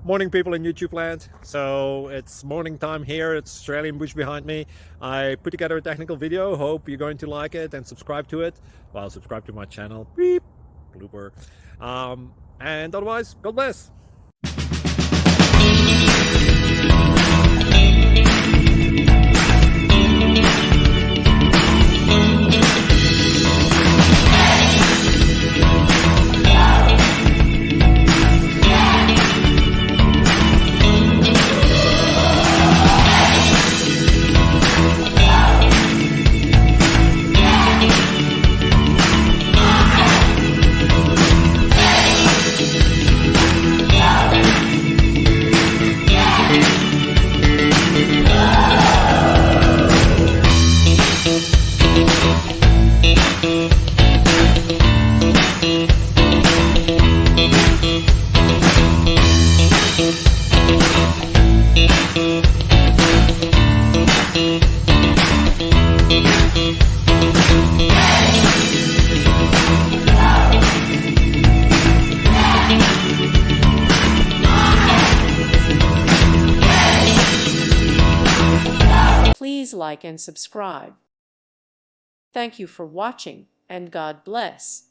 Morning, people in YouTube land. So it's morning time here. It's Australian bush behind me. I put together a technical video. Hope you're going to like it and subscribe to it. Well, subscribe to my channel. Beep. Blooper. And otherwise, God bless. Please like and subscribe. Thank you for watching, and God bless.